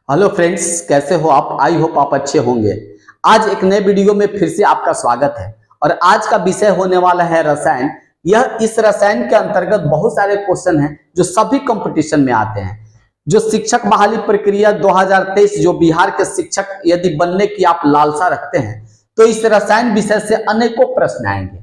Hello friends, कैसे हो आप? आई होप आप अच्छे होंगे। आज एक नए वीडियो में फिर से आपका स्वागत है और आज का विषय होने वाला है रसायन। इस रसायन के अंतर्गत बहुत सारे क्वेश्चन हैं जो सभी कंपटीशन में आते हैं। जो शिक्षक बहाली प्रक्रिया 2023 जो बिहार के शिक्षक यदि बनने की आप लालसा रखते हैं तो इस रसायन विषय से अनेकों प्रश्न आएंगे।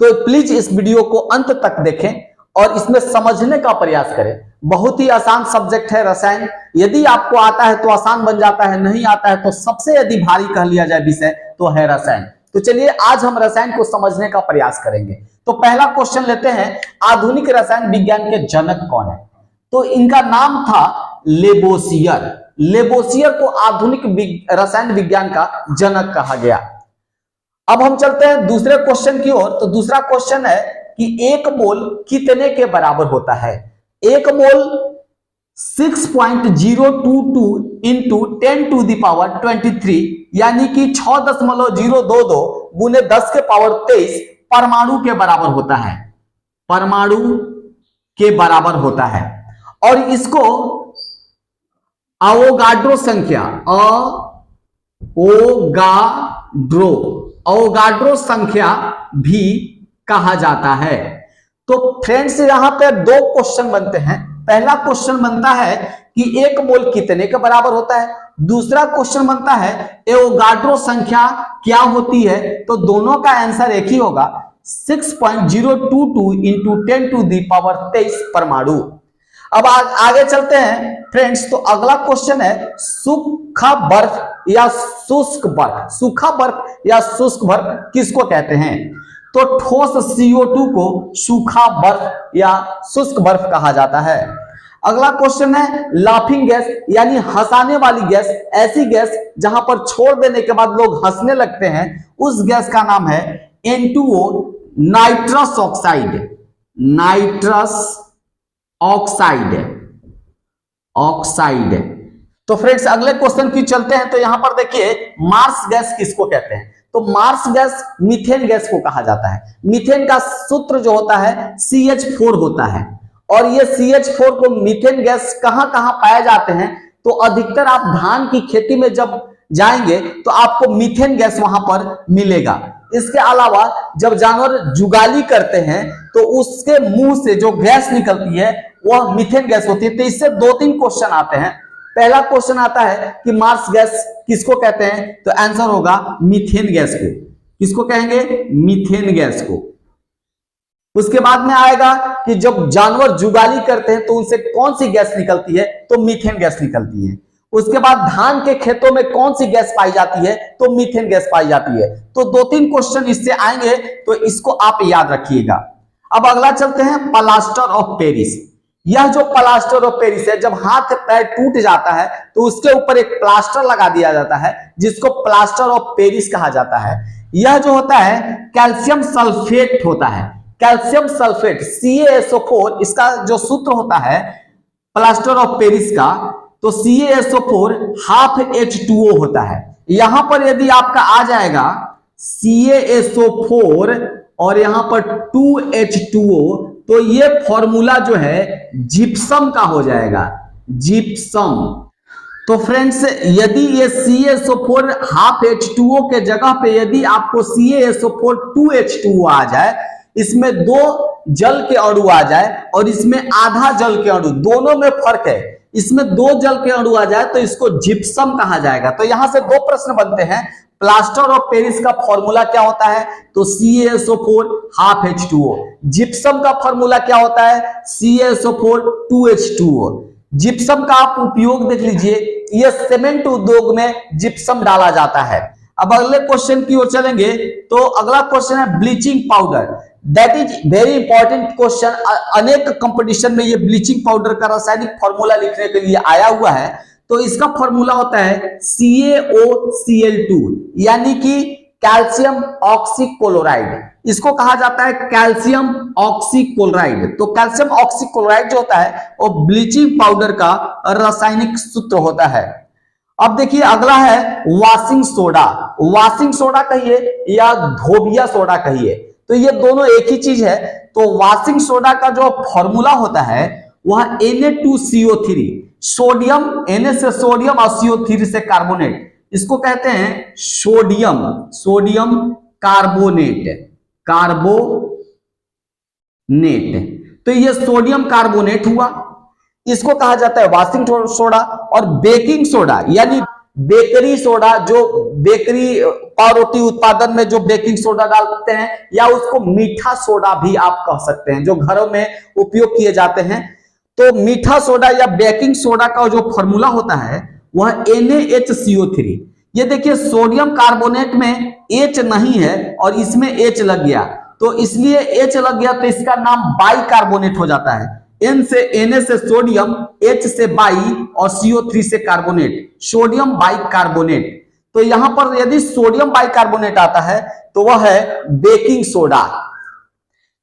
तो प्लीज इस वीडियो को अंत तक देखें और इसमें समझने का प्रयास करें। बहुत ही आसान सब्जेक्ट है रसायन। यदि आपको आता है तो आसान बन जाता है, नहीं आता है तो सबसे यदि भारी कह लिया जाए विषय तो है रसायन। तो चलिए आज हम रसायन को समझने का प्रयास करेंगे। तो पहला क्वेश्चन लेते हैं, आधुनिक रसायन विज्ञान के जनक कौन है? तो इनका नाम था लेबोसियर। लेबोसियर को आधुनिक रसायन विज्ञान का जनक कहा गया। अब हम चलते हैं दूसरे क्वेश्चन की ओर। तो दूसरा क्वेश्चन है कि एक मोल कितने के बराबर होता है? एक मोल 6.022 इंटू 10⁻23 यानी कि 6.022 गुने 10⁻23 परमाणु के बराबर होता है। परमाणु के बराबर होता है और इसको अवोगाड्रो संख्या अवोगाड्रो संख्या भी कहा जाता है। तो फ्रेंड्स यहां पे दो क्वेश्चन बनते हैं। पहला क्वेश्चन बनता है कि एक मोल कितने के बराबर होता है, दूसरा क्वेश्चन बनता है एवोगाड्रो संख्या क्या होती है। तो दोनों का आंसर एक ही होगा, 6.022 इंटू 10⁻23 परमाणु। अब आगे चलते हैं फ्रेंड्स। तो अगला क्वेश्चन है सूखा बर्फ या शुष्क बर्फ। सूखा बर्फ या शुष्क बर्फ किसको कहते हैं? तो ठोस CO2 को सूखा बर्फ या शुष्क बर्फ कहा जाता है। अगला क्वेश्चन है लाफिंग गैस यानी हंसाने वाली गैस, ऐसी गैस जहां पर छोड़ देने के बाद लोग हंसने लगते हैं, उस गैस का नाम है N2O, nitrous oxide. Nitrous oxide. तो फ्रेंड्स अगले क्वेश्चन की चलते हैं। तो यहां पर देखिए मार्स गैस किसको कहते हैं? तो मार्स गैस मीथेन गैस को कहा जाता है। मीथेन का सूत्र जो होता है CH4 होता है और ये CH4 को मीथेन गैस कहां कहां पाए जाते हैं? तो अधिकतर आप धान की खेती में जब जाएंगे तो आपको मीथेन गैस वहां पर मिलेगा। इसके अलावा जब जानवर जुगाली करते हैं तो उसके मुंह से जो गैस निकलती है वह मीथेन गैस होती है। तो इससे दो तीन क्वेश्चन आते हैं। पहला क्वेश्चन आता है कि मार्स गैस किसको कहते हैं? तो आंसर होगा मीथेन गैस को। किसको कहेंगे? मीथेन गैस को। उसके बाद में आएगा कि जब जानवर जुगाली करते हैं तो उनसे कौन सी गैस निकलती है? तो मीथेन गैस निकलती है। उसके बाद धान के खेतों में कौन सी गैस पाई जाती है? तो मीथेन गैस पाई जाती है। तो दो तीन क्वेश्चन इससे आएंगे तो इसको आप याद रखिएगा। अब अगला चलते हैं प्लास्टर ऑफ पेरिस। यह जो प्लास्टर ऑफ पेरिस है, जब हाथ पैर टूट जाता है तो उसके ऊपर एक प्लास्टर लगा दिया जाता है जिसको प्लास्टर ऑफ पेरिस कहा जाता है। यह जो होता है कैल्शियम सल्फेट होता है। कैल्शियम सल्फेट CaSO4, इसका जो सूत्र होता है प्लास्टर ऑफ पेरिस का, तो CaSO4 हाफ H2O होता है। यहां पर यदि आपका आ जाएगा CaSO4 और यहां पर 2H2O तो ये फॉर्मूला जो है जिप्सम का हो जाएगा, जिप्सम। तो फ्रेंड्स यदि ये CaSO4 हाफ H2O के जगह पे यदि आपको CaSO4 2H2O आ जाए, इसमें दो जल के अणु आ जाए और इसमें आधा जल के अणु, दोनों में फर्क है, इसमें दो जल के अणु आ जाए तो इसको जिप्सम कहा जाएगा। तो यहां से दो प्रश्न बनते हैं। प्लास्टर ऑफ पेरिस का फॉर्मूला क्या होता है? तो CaSO4 हाफ H2O। जिप्सम का फॉर्मूला क्या होता है? CaSO4 2H2O। जिप्सम का आप उपयोग देख लीजिए, यह सीमेंट उद्योग में जिप्सम डाला जाता है। अब अगले क्वेश्चन की ओर चलेंगे। तो अगला क्वेश्चन है bleaching powder. That is very important question. अनेक कंपटीशन में ये ब्लीचिंग पाउडर का रासायनिक फॉर्मूला लिखने के लिए आया हुआ है। तो इसका फॉर्मूला होता है CaOCl2 यानी कि कैल्शियम ऑक्सीक्लोराइड। इसको कहा जाता है कैल्शियम ऑक्सीक्लोराइड। तो कैल्शियम ऑक्सीक्लोराइड जो होता है वो ब्लीचिंग पाउडर का रासायनिक सूत्र होता है। अब देखिए अगला है वॉशिंग सोडा। वॉशिंग सोडा कहिए या धोबिया सोडा कहिए, तो ये दोनों एक ही चीज है। तो वॉशिंग सोडा का जो फॉर्मूला होता है वह Na2CO3 सोडियम, Na से सोडियम और CO3 से कार्बोनेट, इसको कहते हैं सोडियम कार्बोनेट। तो ये सोडियम कार्बोनेट हुआ, इसको कहा जाता है वाशिंग सोडा। और बेकिंग सोडा यानी बेकरी सोडा, जो बेकरी पावरोटी उत्पादन में जो बेकिंग सोडा डालते हैं, या उसको मीठा सोडा भी आप कह सकते हैं, जो घरों में उपयोग किए जाते हैं। तो मीठा सोडा या बेकिंग सोडा का जो फॉर्मूला होता है वह NaHCO3। ये देखिए सोडियम कार्बोनेट में H नहीं है और इसमें H लग गया, तो इसलिए H लग गया तो इसका नाम बाई कार्बोनेट हो जाता है। N से Na से सोडियम, H से बाई और CO3 से कार्बोनेट, सोडियम बाई कार्बोनेट। तो यहां पर यदि सोडियम बाई कार्बोनेट आता है तो वह है बेकिंग सोडा।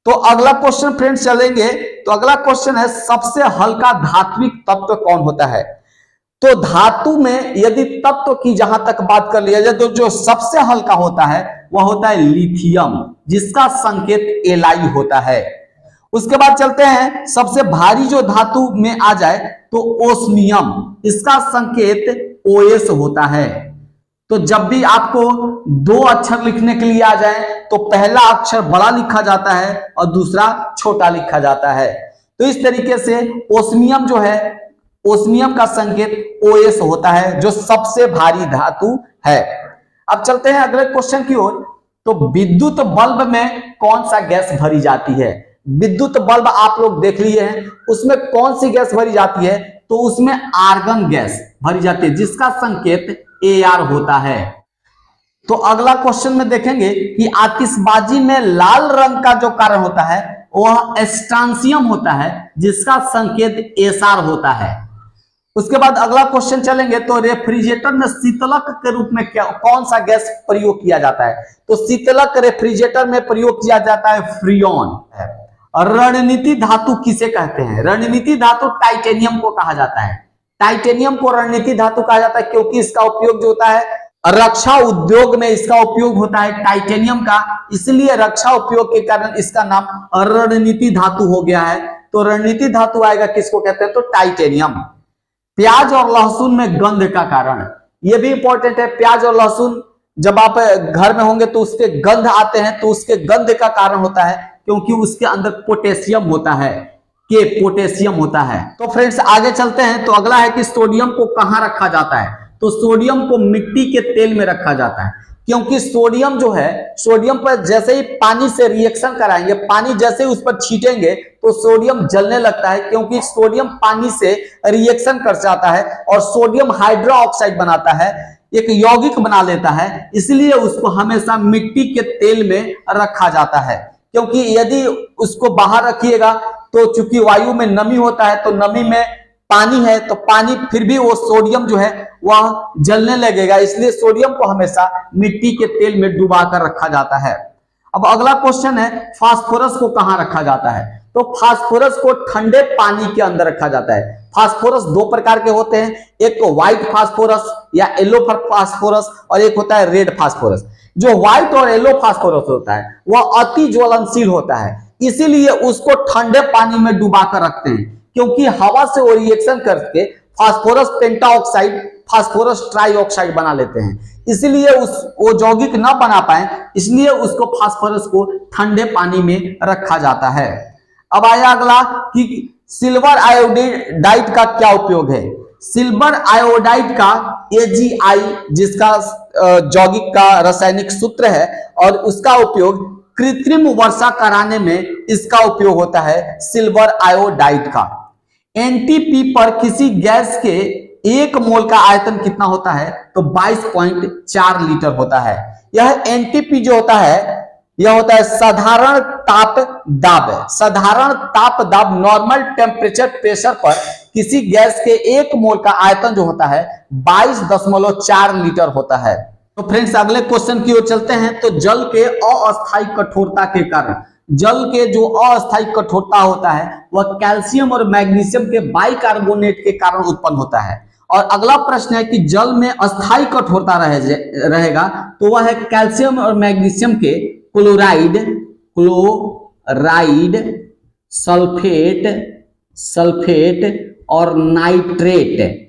तो अगला क्वेश्चन फ्रेंड्स चलेंगे, तो अगला क्वेश्चन है सबसे हल्का धात्विक तत्व कौन होता है। तो धातु में यदि तत्व की जहां तक बात कर लिया जाए तो जो सबसे हल्का होता है वह होता है लिथियम, जिसका संकेत Li होता है। उसके बाद चलते हैं सबसे भारी जो धातु में आ जाए तो ओस्मियम, इसका संकेत OS होता है। तो जब भी आपको दो अक्षर लिखने के लिए आ जाए तो पहला अक्षर बड़ा लिखा जाता है और दूसरा छोटा लिखा जाता है। तो इस तरीके से ओस्मियम जो है, ओस्मियम का संकेत OS होता है, जो सबसे भारी धातु है। अब चलते हैं अगले क्वेश्चन की ओर। तो विद्युत बल्ब में कौन सा गैस भरी जाती है। विद्युत बल्ब आप लोग देख लिए हैं, उसमें कौन सी गैस भरी जाती है, तो उसमें आर्गन गैस भरी जाती है, जिसका संकेत AR होता है। तो अगला क्वेश्चन में देखेंगे कि आतिशबाजी में लाल रंग का जो कारण होता है वह स्ट्रांसियम होता है, जिसका संकेत SR होता है। उसके बाद अगला क्वेश्चन चलेंगे, तो रेफ्रिजरेटर में शीतलक के रूप में कौन सा गैस प्रयोग किया जाता है। तो शीतलक रेफ्रिजरेटर में प्रयोग किया जाता है फ्रीऑन है। और रणनीति धातु किसे कहते हैं। रणनीति धातु टाइटेनियम को कहा जाता है। टाइटेनियम को रणनीति धातु कहा जाता है क्योंकि इसका उपयोग जो होता है रक्षा उद्योग में, इसका उपयोग होता है टाइटेनियम का, इसलिए रक्षा उपयोग के कारण इसका नाम रणनीति धातु हो गया है। तो रणनीति धातु आएगा किसको कहते हैं, तो टाइटेनियम। प्याज और लहसुन में गंध का कारण, यह भी इंपॉर्टेंट है। प्याज और लहसुन जब आप घर में होंगे तो उसके गंध आते हैं, तो उसके गंध का कारण होता है क्योंकि उसके अंदर पोटेशियम होता है, पोटेशियम होता है। तो फ्रेंड्स आगे चलते हैं। तो अगला है कि सोडियम को कहां रखा जाता है। तो सोडियम को मिट्टी के तेल में रखा जाता है, क्योंकि सोडियम जो है, सोडियम पर जैसे ही पानी से रिएक्शन कराएंगे, पानी जैसे ही उस पर छीटेंगे तो सोडियम जलने लगता है, क्योंकि सोडियम पानी से रिएक्शन कर जाता है और सोडियम हाइड्रो ऑक्साइड बनाता है, एक यौगिक बना लेता है। इसलिए उसको हमेशा मिट्टी के तेल में रखा जाता है, क्योंकि यदि उसको बाहर रखिएगा तो चूंकि वायु में नमी होता है, तो नमी में पानी है, तो पानी फिर भी वो सोडियम जो है वह जलने लगेगा, इसलिए सोडियम को हमेशा मिट्टी के तेल में डुबा कर रखा जाता है। अब अगला क्वेश्चन है, फास्फोरस को कहां रखा जाता है। तो फास्फोरस को ठंडे पानी के अंदर रखा जाता है। फास्फोरस दो प्रकार के होते हैं, एक व्हाइट फास्फोरस या येलो फास्फोरस और एक होता है रेड फास्फोरस। जो व्हाइट और येलो फास्फोरस होता है वह अति ज्वलनशील होता है, इसीलिए उसको ठंडे पानी में डुबा कर रखते हैं, क्योंकि हवा से वो रिएक्शन करके फास्फोरस पेंटाऑक्साइड, फास्फोरस ट्राइऑक्साइड बना लेते हैं, इसलिए वो यौगिक ना बना पाए, इसलिए उसको फास्फोरस को ठंडे पानी में रखा जाता है। अब आया अगला कि सिल्वर आयोडाइड का क्या उपयोग है। सिल्वर आयोडाइड का AgI, जिसका यौगिक का रासायनिक सूत्र है, और उसका उपयोग कृत्रिम वर्षा कराने में इसका उपयोग होता है सिल्वर आयोडाइड का। NTP पर किसी गैस के 1 मोल का आयतन कितना होता है, तो 22.4 लीटर होता है। यह NTP जो होता है यह होता है साधारण ताप दाब। साधारण ताप दाब, नॉर्मल टेम्परेचर प्रेशर पर किसी गैस के 1 मोल का आयतन जो होता है 22.4 लीटर होता है। तो फ्रेंड्स अगले क्वेश्चन की ओर चलते हैं। तो जल के अस्थायी कठोरता के कारण, जल के जो अस्थायी कठोरता होता है वह कैल्शियम और मैग्नीशियम के बाइकार्बोनेट के कारण उत्पन्न होता है। और अगला प्रश्न है कि जल में अस्थायी कठोरता रहेगा, तो वह है कैल्शियम और मैग्नीशियम के क्लोराइड, सल्फेट और नाइट्रेट,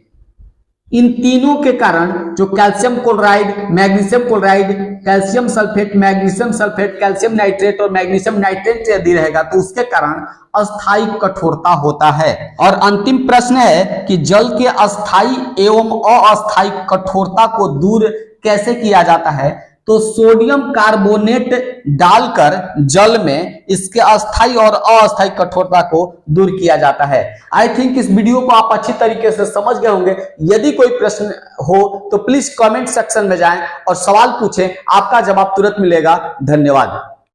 इन तीनों के कारण जो calcium chloride, magnesium chloride, calcium sulphate, magnesium sulphate, calcium nitrate और मैग्नीशियम नाइट्रेट यदि रहेगा तो उसके कारण अस्थायी कठोरता होता है। और अंतिम प्रश्न है कि जल के अस्थायी एवं अस्थायी कठोरता को दूर कैसे किया जाता है? तो सोडियम कार्बोनेट डालकर जल में इसके अस्थायी और अस्थायी कठोरता को दूर किया जाता है। आई थिंक इस वीडियो को आप अच्छी तरीके से समझ गए होंगे। यदि कोई प्रश्न हो तो प्लीज कमेंट सेक्शन में जाएं और सवाल पूछें, आपका जवाब तुरंत मिलेगा। धन्यवाद।